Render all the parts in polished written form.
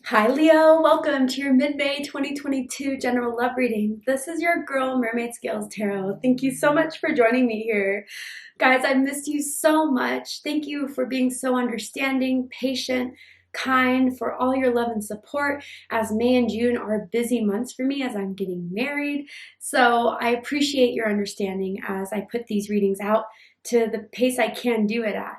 Hi Leo, welcome to your mid-May 2022 general love reading. This is your girl Mermaid Scales Tarot. Thank you so much for joining me here. Guys, I've missed you so much. Thank you for being so understanding, patient, kind, for all your love and support, as May and June are busy months for me as I'm getting married. So I appreciate your understanding as I put these readings out to the pace I can do it at.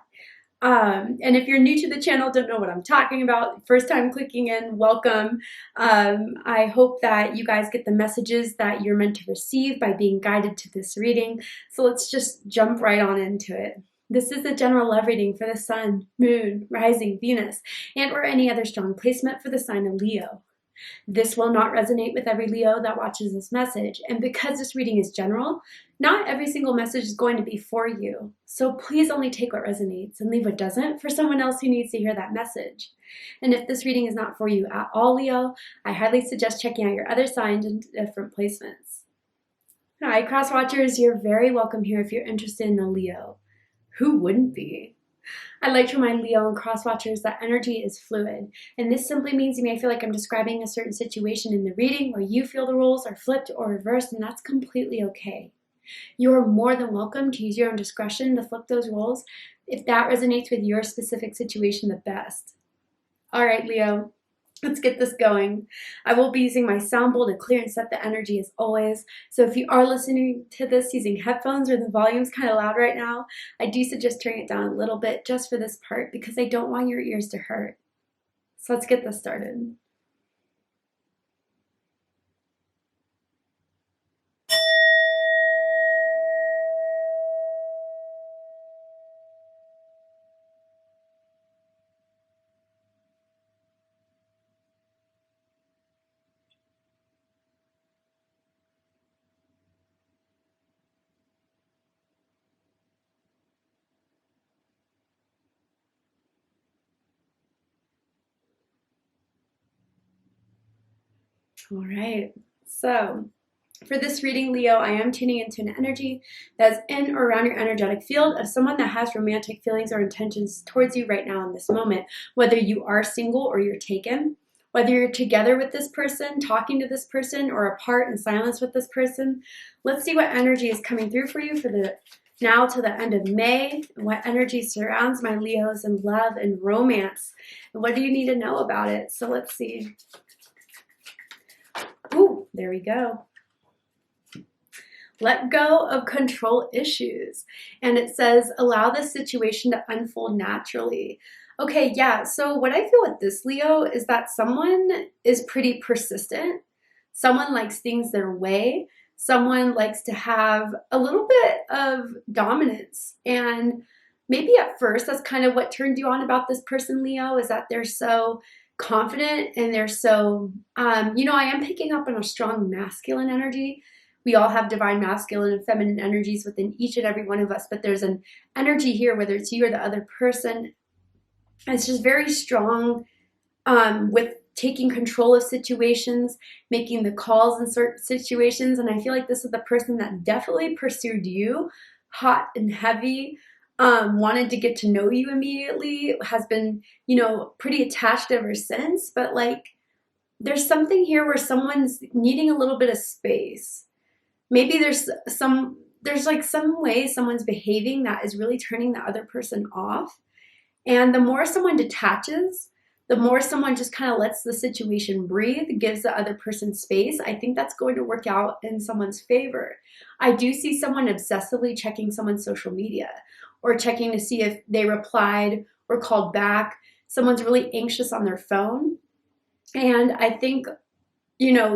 And if you're new to the channel, don't know what I'm talking about, first time clicking in, welcome. I hope that you guys get the messages that you're meant to receive by being guided to this reading. So let's just jump right on into it. This is the general love reading for the Sun, Moon, Rising, Venus, and or any other strong placement for the sign of Leo. This will not resonate with every Leo that watches this message, and because this reading is general, not every single message is going to be for you. So please only take what resonates and leave what doesn't for someone else who needs to hear that message. And if this reading is not for you at all, Leo, I highly suggest checking out your other signs and different placements. Hi, cross watchers, you're very welcome here if you're interested in a Leo. Who wouldn't be? I'd like to remind Leo and cross watchers that energy is fluid, and this simply means you may feel like I'm describing a certain situation in the reading where you feel the roles are flipped or reversed, and that's completely okay. You're more than welcome to use your own discretion to flip those roles if that resonates with your specific situation the best. All right, Leo, let's get this going. I will be using my sound bowl to clear and set the energy as always. So if you are listening to this using headphones or the volume's kind of loud right now, I do suggest turning it down a little bit just for this part because I don't want your ears to hurt. So let's get this started. All right, so for this reading, Leo, I am tuning into an energy that's in or around your energetic field of someone that has romantic feelings or intentions towards you right now in this moment, whether you are single or you're taken, whether you're together with this person, talking to this person, or apart in silence with this person. Let's see what energy is coming through for you for the now to the end of May, and what energy surrounds my Leos in love and romance, and what do you need to know about it? So let's see. Ooh, there we go. Let go of control issues. And it says, allow the situation to unfold naturally. Okay, yeah, so what I feel with this, Leo, is that someone is pretty persistent. Someone likes things their way. Someone likes to have a little bit of dominance. And maybe at first, that's kind of what turned you on about this person, Leo, is that they're so confident and they're so, I am picking up on a strong masculine energy. We all have divine masculine and feminine energies within each and every one of us, but there's an energy here, whether it's you or the other person. It's just very strong with taking control of situations, making the calls in certain situations. And I feel like this is the person that definitely pursued you hot and heavy, wanted to get to know you immediately, has been, pretty attached ever since. But like, there's something here where someone's needing a little bit of space. Maybe there's some way someone's behaving that is really turning the other person off. And the more someone detaches, the more someone just kind of lets the situation breathe, gives the other person space, I think that's going to work out in someone's favor. I do see someone obsessively checking someone's social media or checking to see if they replied or called back. Someone's really anxious on their phone. And I think,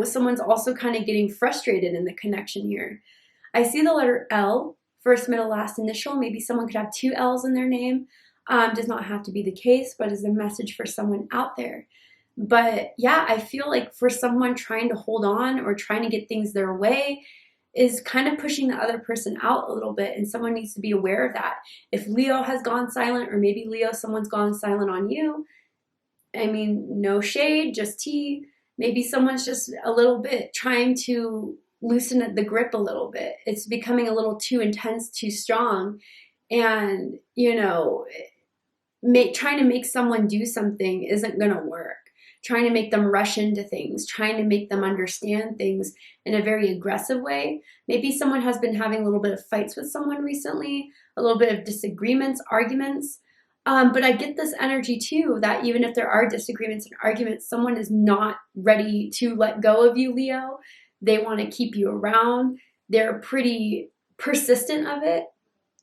someone's also kind of getting frustrated in the connection here. I see the letter L, first, middle, last initial. Maybe someone could have two L's in their name. Does not have to be the case, but is a message for someone out there. But yeah, I feel like for someone trying to hold on or trying to get things their way is kind of pushing the other person out a little bit, and someone needs to be aware of that. If Leo has gone silent, or maybe Leo, someone's gone silent on you, I mean, no shade, just tea. Maybe someone's just a little bit trying to loosen the grip a little bit. It's becoming a little too intense, too strong. And, trying to make someone do something isn't going to work. trying to make them rush into things, trying to make them understand things in a very aggressive way. Maybe someone has been having a little bit of fights with someone recently, a little bit of disagreements, arguments. But I get this energy too, that even if there are disagreements and arguments, someone is not ready to let go of you, Leo. They want to keep you around. They're pretty persistent of it.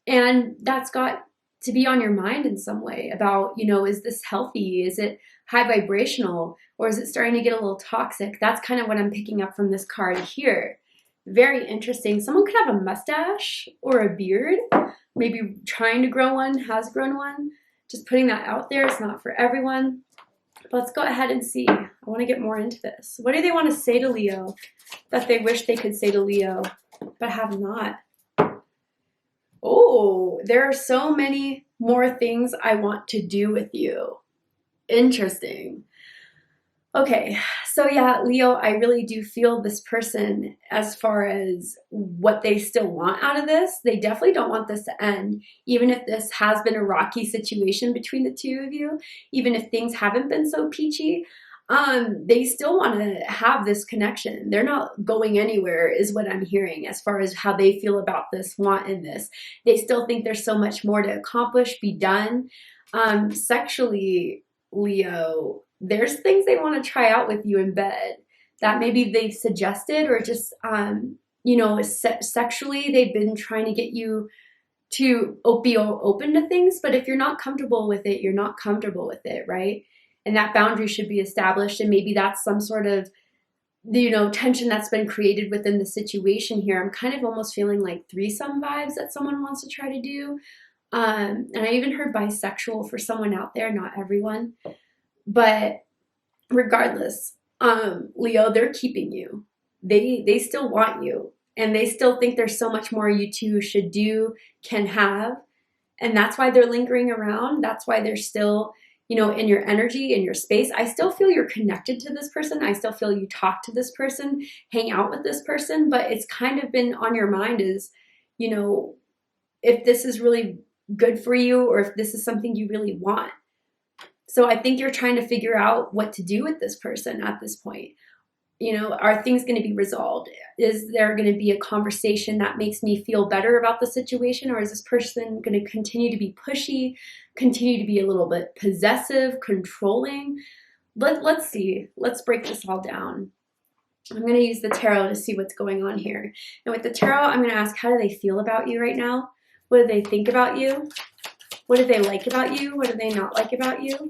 And that's got to be on your mind in some way about, is this healthy? Is it high vibrational? Or is it starting to get a little toxic? That's kind of what I'm picking up from this card here. Very interesting. Someone could have a mustache or a beard, maybe trying to grow one, has grown one. Just putting that out there. It's not for everyone. But let's go ahead and see. I want to get more into this. What do they want to say to Leo that they wish they could say to Leo, but have not? Oh, there are so many more things I want to do with you. Interesting. Okay, so yeah, Leo, I really do feel this person as far as what they still want out of this. They definitely don't want this to end, even if this has been a rocky situation between the two of you, even if things haven't been so peachy. They still want to have this connection. They're not going anywhere is what I'm hearing as far as how they feel about this, want in this. They still think there's so much more to accomplish, be done. Sexually, Leo, there's things they want to try out with you in bed that maybe they've suggested, or just, sexually they've been trying to get you to be open to things. But if you're not comfortable with it, you're not comfortable with it, right? And that boundary should be established. And maybe that's some sort of, tension that's been created within the situation here. I'm kind of almost feeling like threesome vibes that someone wants to try to do. And I even heard bisexual for someone out there, not everyone. But regardless, Leo, they're keeping you. They still want you. And they still think there's so much more you two should do, can have. And that's why they're lingering around. That's why they're still, in your energy, in your space. I still feel you're connected to this person. I still feel you talk to this person, hang out with this person. But it's kind of been on your mind is, if this is really good for you or if this is something you really want. So I think you're trying to figure out what to do with this person at this point. Are things going to be resolved? Is there going to be a conversation that makes me feel better about the situation? Or is this person going to continue to be pushy, continue to be a little bit possessive, controlling? Let's see. Let's break this all down. I'm going to use the tarot to see what's going on here. And with the tarot, I'm going to ask, how do they feel about you right now? What do they think about you? What do they like about you? What do they not like about you?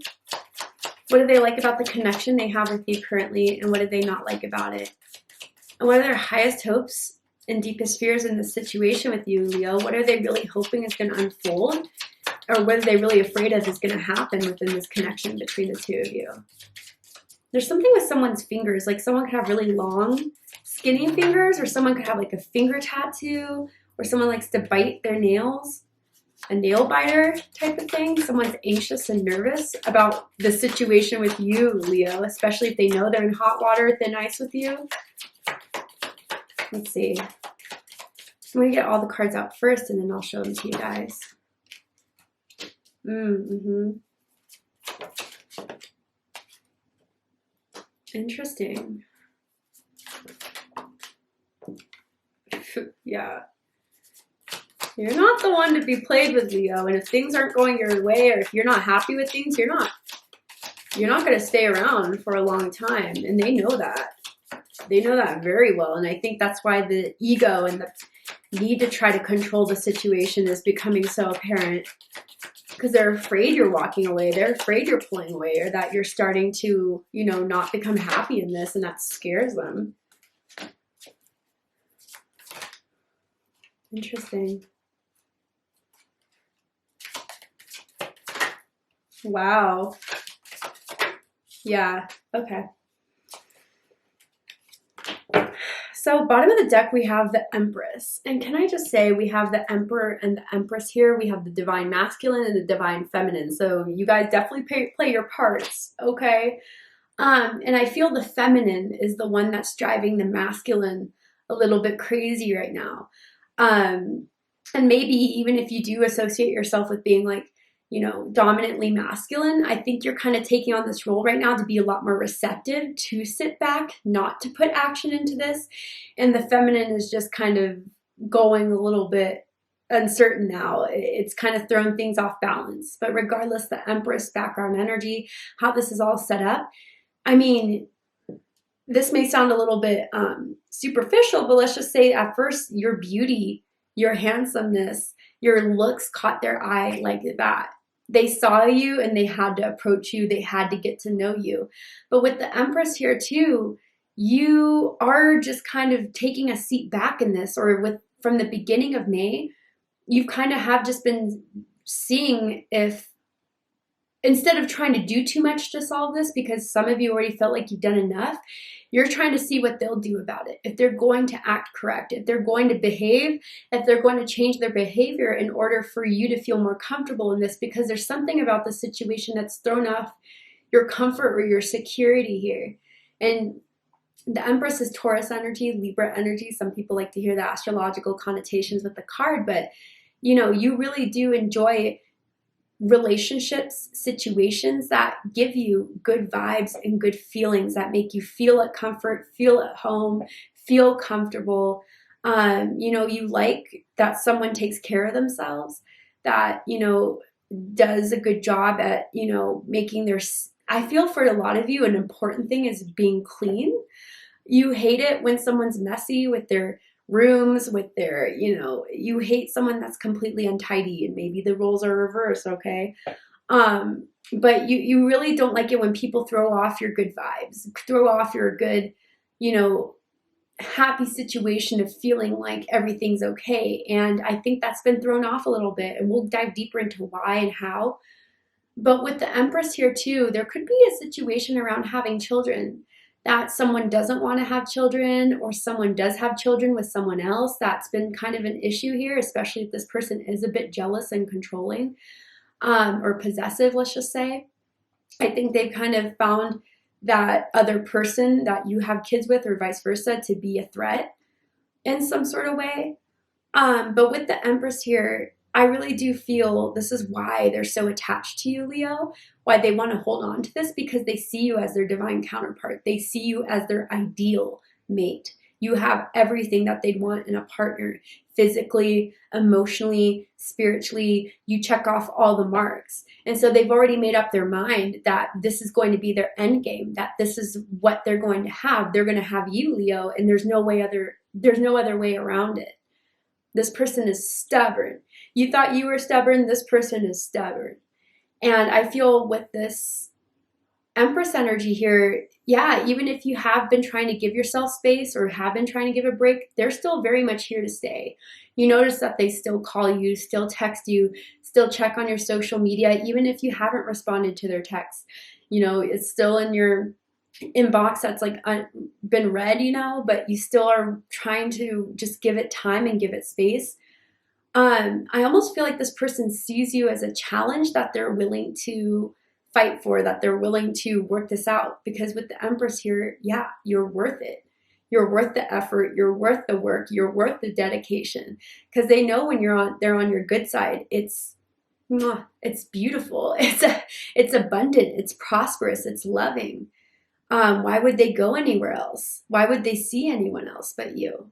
What do they like about the connection they have with you currently? And what do they not like about it? And what are their highest hopes and deepest fears in this situation with you, Leo? What are they really hoping is going to unfold? Or what are they really afraid of is going to happen within this connection between the two of you? There's something with someone's fingers. Like someone could have really long, skinny fingers, or someone could have like a finger tattoo, or someone likes to bite their nails. A nail biter type of thing. Someone's anxious and nervous about the situation with you, Leo, especially if they know they're in hot water, thin ice with you. Let's see. I'm going to get all the cards out first and then I'll show them to you guys. Interesting. Yeah. You're not the one to be played with, Leo. And if things aren't going your way, or if you're not happy with things, you're not going to stay around for a long time. And they know that. They know that very well. And I think that's why the ego and the need to try to control the situation is becoming so apparent. Because they're afraid you're walking away. They're afraid you're pulling away, or that you're starting to, not become happy in this. And that scares them. Interesting. Wow. Yeah. Okay. So bottom of the deck, we have the Empress. And can I just say, we have the Emperor and the Empress here. We have the Divine Masculine and the Divine Feminine. So you guys definitely play your parts, okay? And I feel the feminine is the one that's driving the masculine a little bit crazy right now. And maybe even if you do associate yourself with being like, you know, dominantly masculine. I think you're kind of taking on this role right now to be a lot more receptive, to sit back, not to put action into this. And the feminine is just kind of going a little bit uncertain now. It's kind of thrown things off balance. But regardless, the Empress background energy, how this is all set up, I mean, this may sound a little bit superficial, but let's just say at first your beauty, your handsomeness, your looks caught their eye like that. They saw you and they had to approach you. They had to get to know you. But with the Empress here too, you are just kind of taking a seat back in this, or with from the beginning of May, you kind of have just been seeing if, instead of trying to do too much to solve this, because some of you already felt like you've done enough, you're trying to see what they'll do about it. If they're going to act correct, if they're going to behave, if they're going to change their behavior in order for you to feel more comfortable in this, because there's something about the situation that's thrown off your comfort or your security here. And the Empress is Taurus energy, Libra energy. Some people like to hear the astrological connotations with the card, but you know, you really do enjoy relationships, situations that give you good vibes and good feelings, that make you feel at comfort, feel at home, feel comfortable. You know, you like that someone takes care of themselves, that, you know, does a good job at, you know, making their, I feel for a lot of you, an important thing is being clean. You hate it when someone's messy with their rooms, with their, you know, you hate someone that's completely untidy, and maybe the roles are reversed, okay? But you really don't like it when people throw off your good vibes, throw off your good, you know, happy situation of feeling like everything's okay. And I think that's been thrown off a little bit, and we'll dive deeper into why and how. But with the Empress here too, there could be a situation around having children, that someone doesn't want to have children, or someone does have children with someone else. That's been kind of an issue here, especially if this person is a bit jealous and controlling, or possessive, let's just say. I think they've kind of found that other person that you have kids with, or vice versa, to be a threat in some sort of way. But with the Empress here, I really do feel this is why they're so attached to you, Leo, why they want to hold on to this, because they see you as their divine counterpart. They see you as their ideal mate. You have everything that they'd want in a partner, physically, emotionally, spiritually. You check off all the marks. And so they've already made up their mind that this is going to be their end game, that this is what they're going to have. They're going to have you, Leo, and there's no other way around it. This person is stubborn. You thought you were stubborn. This person is stubborn. And I feel with this Empress energy here, yeah, even if you have been trying to give yourself space or have been trying to give a break, they're still very much here to stay. You notice that they still call you, still text you, still check on your social media, even if you haven't responded to their texts. You know, it's still in your inbox that's like been read, you know, but you still are trying to just give it time and give it space. I almost feel like this person sees you as a challenge that they're willing to fight for, that they're willing to work this out. Because with the Empress here, yeah, you're worth it. You're worth the effort. You're worth the work. You're worth the dedication. Because they know when they're on your good side, it's beautiful. It's abundant. It's prosperous. It's loving. Why would they go anywhere else? Why would they see anyone else but you?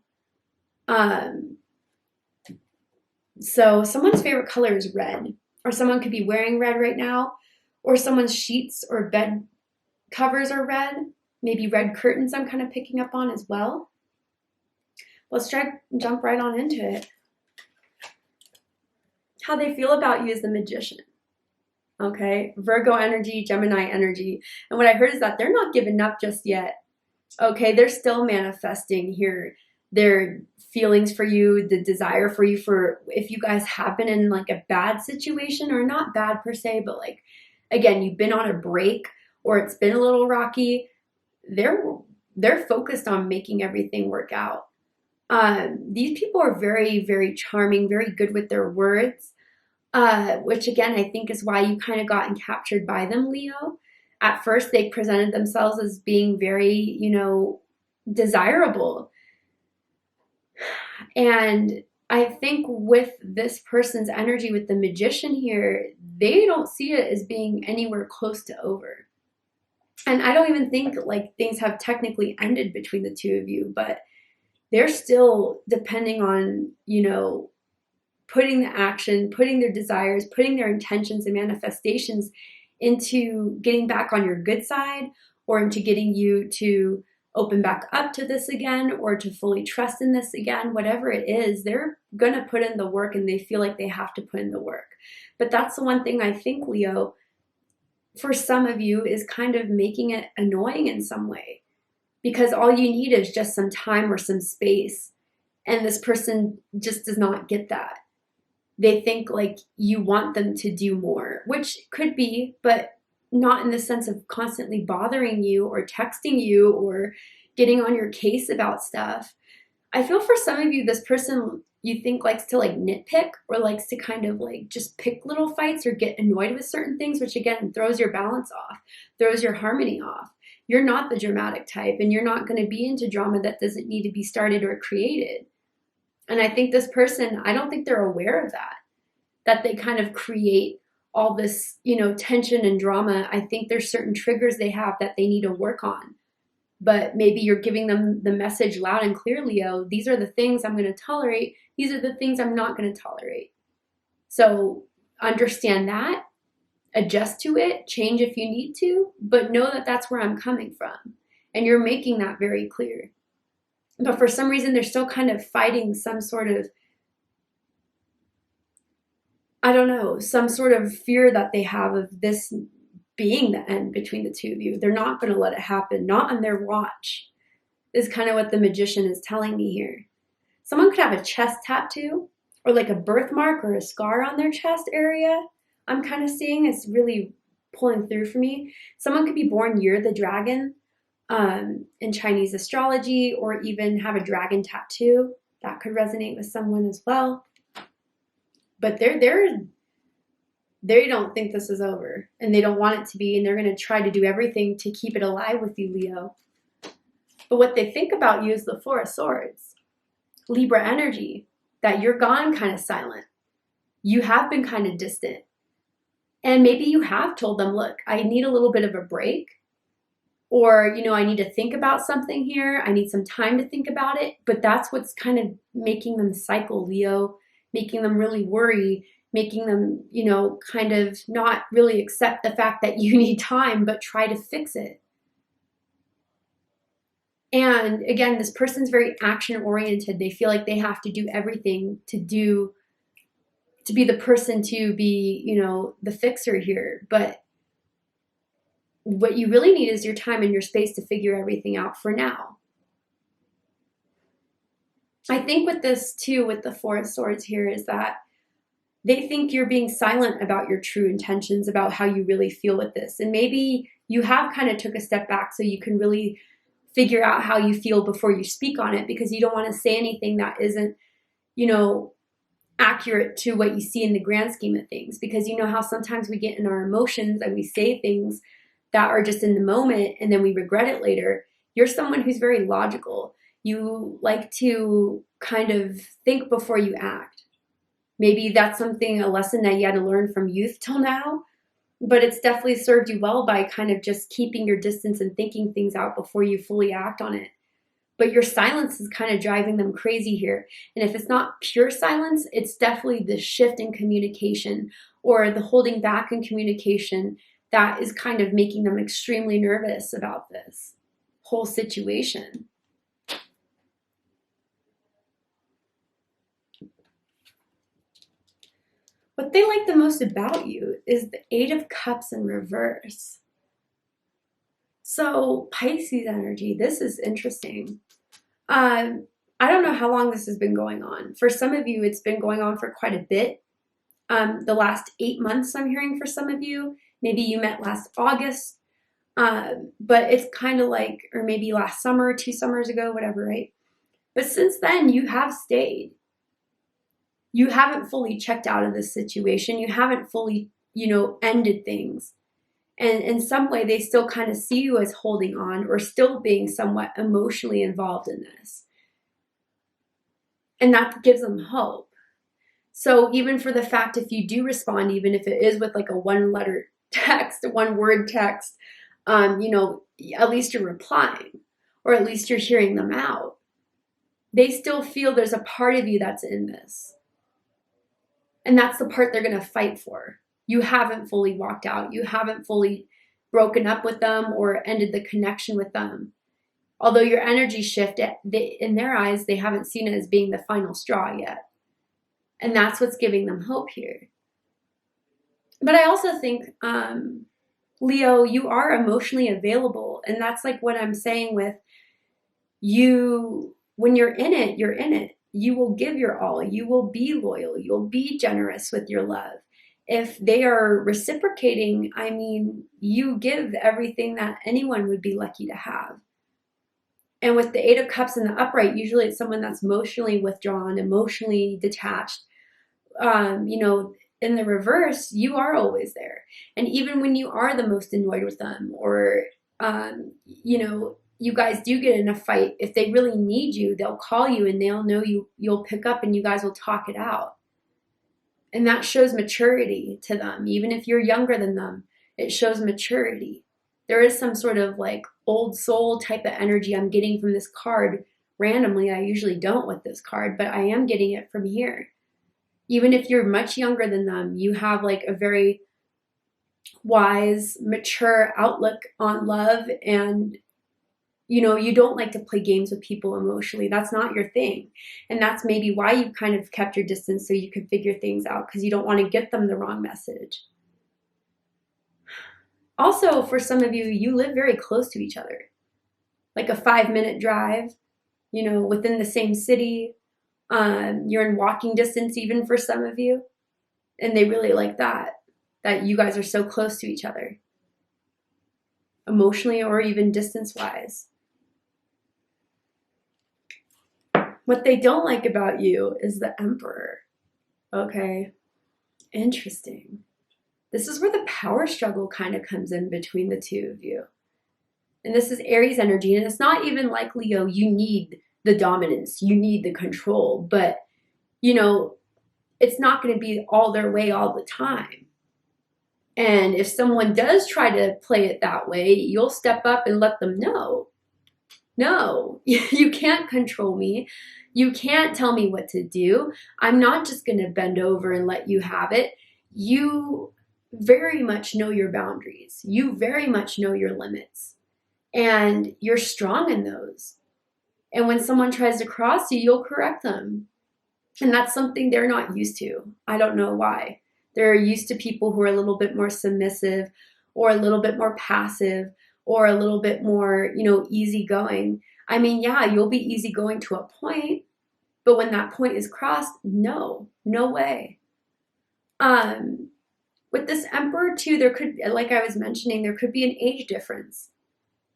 So someone's favorite color is red, or someone could be wearing red right now, or someone's sheets or bed covers are red, maybe red curtains I'm kind of picking up on as well. Let's jump right on into it. How they feel about you is the Magician. Okay, Virgo energy, Gemini energy. And what I heard is that they're not giving up just yet. Okay, they're still manifesting here their feelings for you, the desire for you, for if you guys have been in like a bad situation, or not bad per se, but like, again, you've been on a break or it's been a little rocky, they're focused on making everything work out. These people are very, very charming, very good with their words. Which again, I think is why you kind of gotten captured by them, Leo. At first, they presented themselves as being very, you know, desirable. And I think with this person's energy, with the Magician here, they don't see it as being anywhere close to over. And I don't even think like things have technically ended between the two of you, but they're still depending on, putting the action, putting their desires, putting their intentions and manifestations into getting back on your good side, or into getting you to open back up to this again, or to fully trust in this again. Whatever it is, they're going to put in the work, and they feel like they have to put in the work. But that's the one thing I think, Leo, for some of you is kind of making it annoying in some way, because all you need is just some time or some space. And this person just does not get that. They think like you want them to do more, which could be, but not in the sense of constantly bothering you or texting you or getting on your case about stuff. I feel for some of you, this person you think likes to like nitpick, or likes to kind of like just pick little fights or get annoyed with certain things, which again throws your balance off, throws your harmony off. You're not the dramatic type, and you're not going to be into drama that doesn't need to be started or created. And I think this person, I don't think they're aware of that they kind of create all this, tension and drama. I think there's certain triggers they have that they need to work on. But maybe you're giving them the message loud and clear, Leo. These are the things I'm going to tolerate. These are the things I'm not going to tolerate. So understand that, adjust to it, change if you need to, but know that that's where I'm coming from. And you're making that very clear. But for some reason, they're still kind of fighting some sort of, some sort of fear that they have of this being the end between the two of you. They're not going to let it happen, not on their watch, is kind of what the Magician is telling me here. Someone could have a chest tattoo, or like a birthmark or a scar on their chest area. I'm kind of seeing it's really pulling through for me. Someone could be born year the dragon in Chinese astrology, or even have a dragon tattoo. That could resonate with someone as well. But they don't think this is over, and they don't want it to be, and they're going to try to do everything to keep it alive with you, Leo. But what they think about you is the Four of Swords, Libra energy, that you're gone kind of silent. You have been kind of distant. And maybe you have told them, look, I need a little bit of a break, or, I need to think about something here. I need some time to think about it. But that's what's kind of making them cycle, Leo, making them really worry, making them, kind of not really accept the fact that you need time, but try to fix it. And again, this person's very action oriented. They feel like they have to do everything to be the person to be, the fixer here. But what you really need is your time and your space to figure everything out for now. I think with this too, with the Four of Swords here, is that they think you're being silent about your true intentions, about how you really feel with this. And maybe you have kind of took a step back so you can really figure out how you feel before you speak on it, because you don't want to say anything that isn't, accurate to what you see in the grand scheme of things. Because you know how sometimes we get in our emotions and we say things that are just in the moment, and then we regret it later. You're someone who's very logical. You like to kind of think before you act. Maybe that's a lesson that you had to learn from youth till now, but it's definitely served you well by kind of just keeping your distance and thinking things out before you fully act on it. But your silence is kind of driving them crazy here. And if it's not pure silence, it's definitely the shift in communication, or the holding back in communication, that is kind of making them extremely nervous about this whole situation. What they like the most about you is the Eight of Cups in reverse. So Pisces energy, this is interesting. I don't know how long this has been going on. For some of you, it's been going on for quite a bit. The last 8 months, I'm hearing for some of you. Maybe you met last August, but it's kind of like, or maybe last summer, 2 summers ago, whatever, right? But since then, you have stayed. You haven't fully checked out of this situation. You haven't fully, ended things. And in some way, they still kind of see you as holding on, or still being somewhat emotionally involved in this. And that gives them hope. So even for the fact, if you do respond, even if it is with like a one letter text, a one word text, you know, at least you're replying, or at least you're hearing them out. They still feel there's a part of you that's in this. And that's the part they're going to fight for. You haven't fully walked out. You haven't fully broken up with them or ended the connection with them. Although your energy shift, in their eyes, they haven't seen it as being the final straw yet. And that's what's giving them hope here. But I also think, Leo, you are emotionally available. And that's like what I'm saying with you. When you're in it, you're in it. You will give your all. You will be loyal. You'll be generous with your love. If they are reciprocating, I mean, you give everything that anyone would be lucky to have. And with the Eight of Cups in the upright, usually it's someone that's emotionally withdrawn, emotionally detached. You know, in the reverse, you are always there. And even when you are the most annoyed with them, or, you know, you guys do get in a fight, if they really need you, they'll call you and they'll know you'll pick up and you guys will talk it out. And that shows maturity to them. Even if you're younger than them, it shows maturity. There is some sort of like old soul type of energy I'm getting from this card randomly. I usually don't with this card, but I am getting it from here. Even if you're much younger than them, you have like a very wise, mature outlook on love, and you know, you don't like to play games with people emotionally. That's not your thing. And that's maybe why you kind of kept your distance, so you could figure things out, because you don't want to get them the wrong message. Also, for some of you, you live very close to each other. Like a 5-minute drive, you know, within the same city. You're in walking distance even for some of you. And they really like that you guys are so close to each other. Emotionally or even distance-wise. What they don't like about you is the Emperor. Okay, interesting. This is where the power struggle kind of comes in between the two of you. And this is Aries energy. And it's not even like, Leo, you need the dominance. You need the control. But, you know, it's not going to be all their way all the time. And if someone does try to play it that way, you'll step up and let them know. No, you can't control me. You can't tell me what to do. I'm not just going to bend over and let you have it. You very much know your boundaries. You very much know your limits. And you're strong in those. And when someone tries to cross you, you'll correct them. And that's something they're not used to. I don't know why. They're used to people who are a little bit more submissive, or a little bit more passive, or a little bit more, you know, easygoing. I mean, yeah, you'll be easygoing to a point, but when that point is crossed, no way. With this Emperor too, there could, like I was mentioning, there could be an age difference.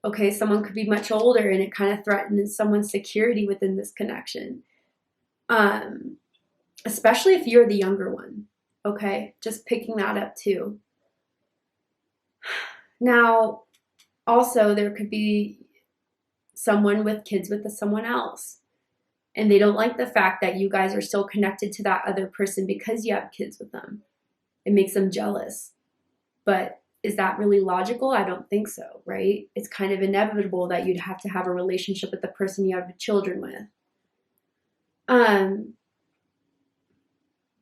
Okay, someone could be much older, and it kind of threatens someone's security within this connection. Especially if you're the younger one. Okay, just picking that up too. Now, also, there could be someone with kids with someone else, and they don't like the fact that you guys are still connected to that other person because you have kids with them. It makes them jealous. But is that really logical? I don't think so, right? It's kind of inevitable that you'd have to have a relationship with the person you have children with.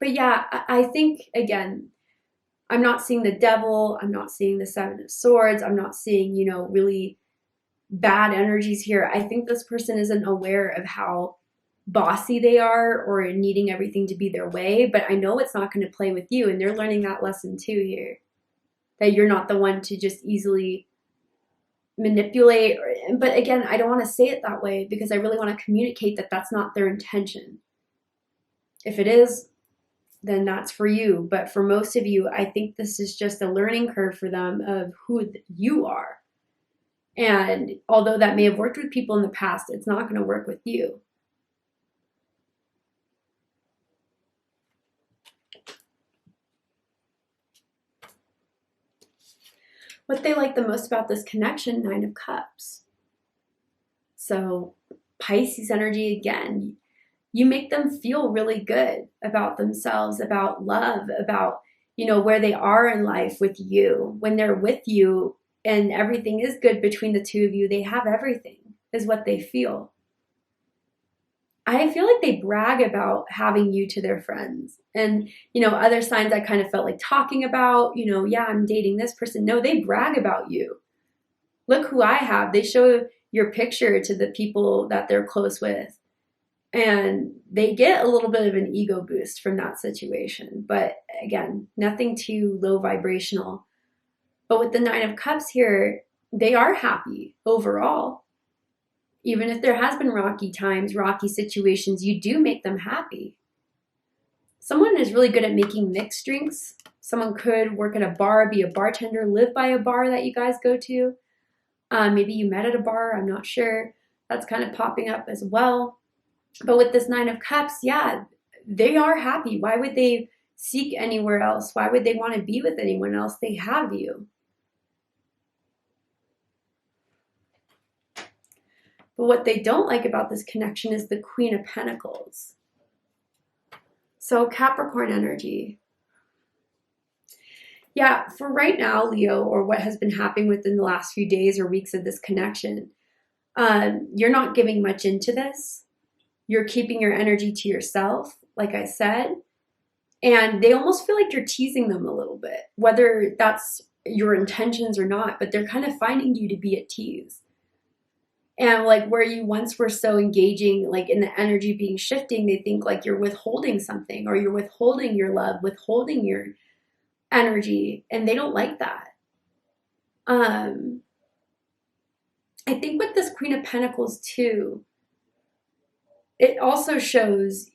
But yeah, I think, again, I'm not seeing the devil. I'm not seeing the Seven of Swords. I'm not seeing, you know, really bad energies here. I think this person isn't aware of how bossy they are, or needing everything to be their way. But I know it's not going to play with you. And they're learning that lesson too here. That you're not the one to just easily manipulate. But again, I don't want to say it that way, because I really want to communicate that that's not their intention. If it is, then that's for you. But for most of you, I think this is just a learning curve for them of who you are. And although that may have worked with people in the past, it's not going to work with you. What they like the most about this connection, Nine of Cups. So Pisces energy again. You make them feel really good about themselves, about love, about, where they are in life with you. When they're with you and everything is good between the two of you, they have everything, is what they feel. I feel like they brag about having you to their friends. And, other signs I kind of felt like talking about, yeah, I'm dating this person. No, they brag about you. Look who I have. They show your picture to the people that they're close with. And they get a little bit of an ego boost from that situation. But again, nothing too low vibrational. But with the Nine of Cups here, they are happy overall. Even if there has been rocky times, rocky situations, you do make them happy. Someone is really good at making mixed drinks. Someone could work at a bar, be a bartender, live by a bar that you guys go to. Maybe you met at a bar, I'm not sure. That's kind of popping up as well. But with this Nine of Cups, yeah, they are happy. Why would they seek anywhere else? Why would they want to be with anyone else? They have you. But what they don't like about this connection is the Queen of Pentacles. So Capricorn energy. Yeah, for right now, Leo, or what has been happening within the last few days or weeks of this connection, you're not giving much into this. You're keeping your energy to yourself, like I said. And they almost feel like you're teasing them a little bit, whether that's your intentions or not, but they're kind of finding you to be a tease. And like where you once were so engaging, like in the energy being shifting, they think like you're withholding something, or you're withholding your love, withholding your energy, and they don't like that. I think with this Queen of Pentacles too, it also shows,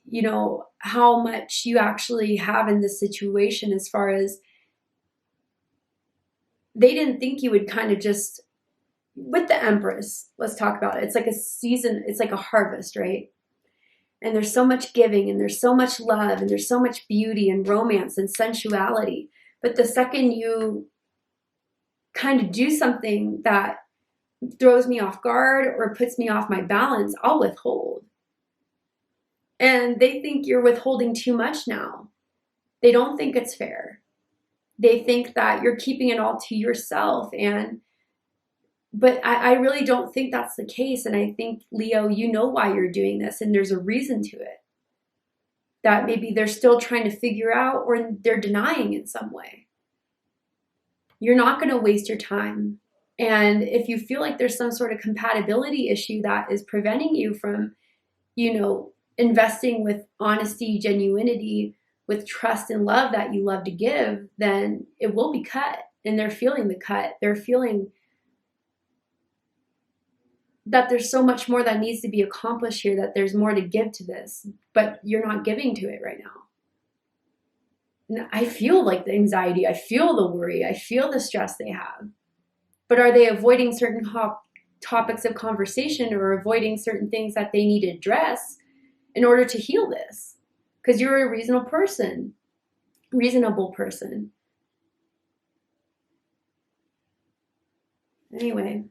how much you actually have in this situation, as far as they didn't think you would kind of just, with the Empress, let's talk about it. It's like a season, it's like a harvest, right? And there's so much giving, and there's so much love, and there's so much beauty and romance and sensuality. But the second you kind of do something that throws me off guard or puts me off my balance, I'll withhold. And they think you're withholding too much now. They don't think it's fair. They think that you're keeping it all to yourself. But I really don't think that's the case. And I think, Leo, you know why you're doing this, and there's a reason to it. That maybe they're still trying to figure out, or they're denying in some way. You're not going to waste your time. And if you feel like there's some sort of compatibility issue that is preventing you from, investing with honesty, genuinity, with trust and love that you love to give, then it will be cut. And they're feeling the cut. They're feeling that there's so much more that needs to be accomplished here, that there's more to give to this, but you're not giving to it right now. And I feel like the anxiety, I feel the worry, I feel the stress they have. But are they avoiding certain topics of conversation, or avoiding certain things that they need to address in order to heal this? Because you're a reasonable person. Anyway.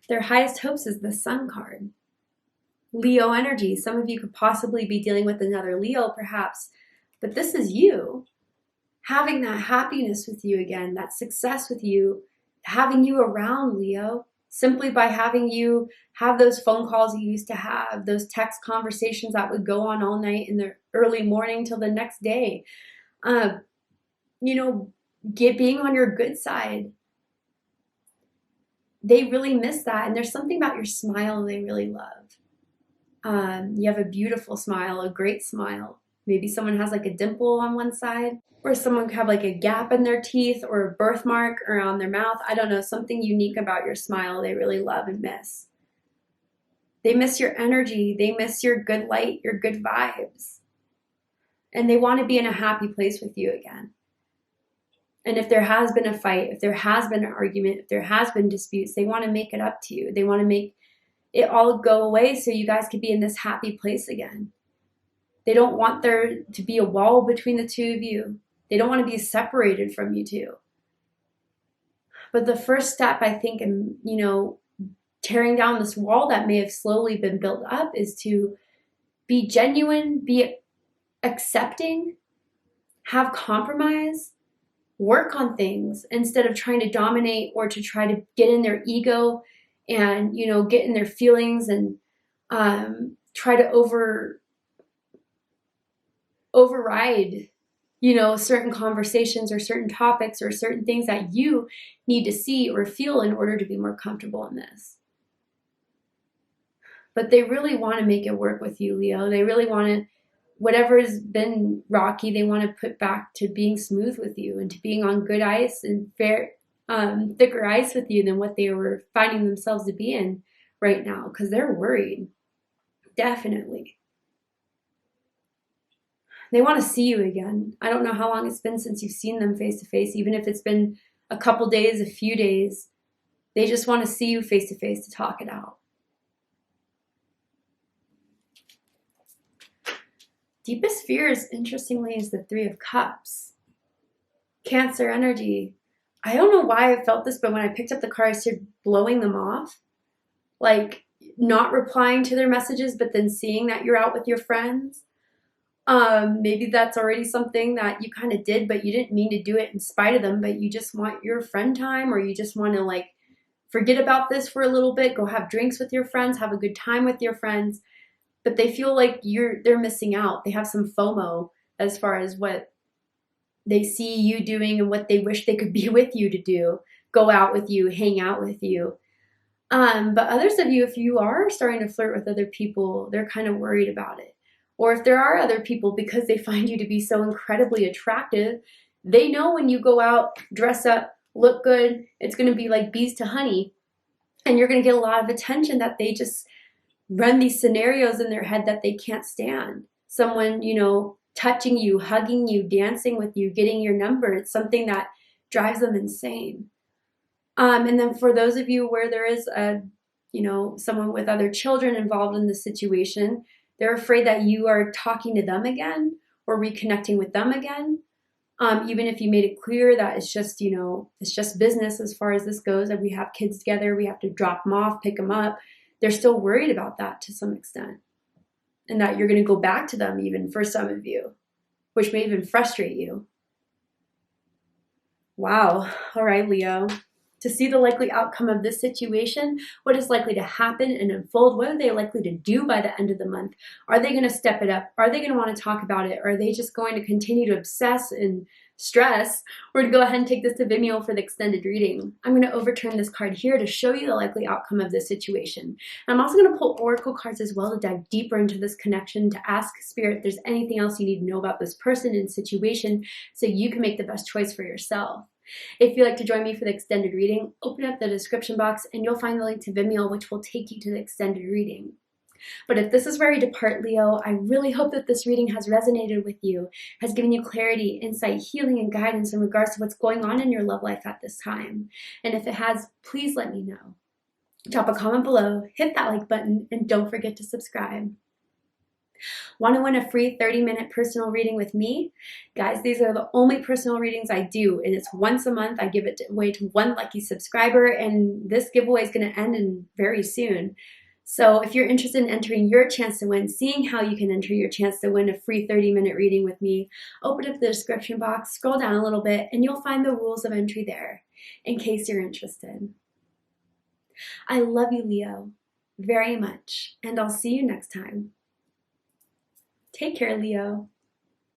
Their highest hopes is the Sun card. Leo energy. Some of you could possibly be dealing with another Leo, perhaps. But this is you. Having that happiness with you again, that success with you, having you around, Leo. Simply by having you have those phone calls you used to have, those text conversations that would go on all night in the early morning till the next day. Being on your good side. They really miss that. And there's something about your smile they really love. You have a beautiful smile, a great smile. Maybe someone has like a dimple on one side, or someone could have like a gap in their teeth, or a birthmark around their mouth. I don't know, something unique about your smile they really love and miss. They miss your energy. They miss your good light, your good vibes. And they want to be in a happy place with you again. And if there has been a fight, if there has been an argument, if there has been disputes, they want to make it up to you. They want to make it all go away so you guys could be in this happy place again. They don't want there to be a wall between the two of you. They don't want to be separated from you two. But the first step, I think, in, tearing down this wall that may have slowly been built up is to be genuine, be accepting, have compromise, work on things instead of trying to dominate or to try to get in their ego and, get in their feelings and try to override, certain conversations or certain topics or certain things that you need to see or feel in order to be more comfortable in this. But they really want to make it work with you, Leo. They really want to, whatever has been rocky, they want to put back to being smooth with you and to being on good ice and thicker ice with you than what they were finding themselves to be in right now, because they're worried. Definitely. They want to see you again. I don't know how long it's been since you've seen them face to face, even if it's been a couple days, a few days. They just want to see you face to face to talk it out. Deepest fears, interestingly, is the Three of Cups. Cancer energy. I don't know why I felt this, but when I picked up the card, I started blowing them off. Like not replying to their messages, but then seeing that you're out with your friends. Maybe that's already something that you kind of did, but you didn't mean to do it in spite of them, but you just want your friend time, or you just want to forget about this for a little bit, go have drinks with your friends, have a good time with your friends. But they feel like they're missing out. They have some FOMO as far as what they see you doing and what they wish they could be with you to do, go out with you, hang out with you. But others of you, if you are starting to flirt with other people, they're kind of worried about it. Or if there are other people, because they find you to be so incredibly attractive, they know when you go out, dress up, look good, it's going to be like bees to honey. And you're going to get a lot of attention that they just run these scenarios in their head that they can't stand. Someone, touching you, hugging you, dancing with you, getting your number. It's something that drives them insane. And then for those of you where there is someone with other children involved in the situation, they're afraid that you are talking to them again or reconnecting with them again. Even if you made it clear that it's just business as far as this goes, that we have kids together, we have to drop them off, pick them up. They're still worried about that to some extent. And that you're going to go back to them even for some of you, which may even frustrate you. Wow. All right, Leo. To see the likely outcome of this situation, what is likely to happen and unfold, what are they likely to do by the end of the month? Are they going to step it up? Are they going to want to talk about it? Or are they just going to continue to obsess and stress? We're going to go ahead and take this to Vimeo for the extended reading. I'm going to overturn this card here to show you the likely outcome of this situation. And I'm also going to pull oracle cards as well to dive deeper into this connection, to ask Spirit if there's anything else you need to know about this person and situation so you can make the best choice for yourself. If you'd like to join me for the extended reading, open up the description box and you'll find the link to Vimeo, which will take you to the extended reading. But if this is where you depart, Leo, I really hope that this reading has resonated with you, has given you clarity, insight, healing, and guidance in regards to what's going on in your love life at this time. And if it has, please let me know. Drop a comment below, hit that like button, and don't forget to subscribe. Want to win a free 30-minute personal reading with me? Guys, these are the only personal readings I do, and it's once a month. I give it away to one lucky subscriber, and this giveaway is going to end very soon. So if you're interested in entering your chance to win, seeing how you can enter your chance to win a free 30-minute reading with me, open up the description box, scroll down a little bit, and you'll find the rules of entry there, in case you're interested. I love you, Leo, very much, and I'll see you next time. Take care, Leo.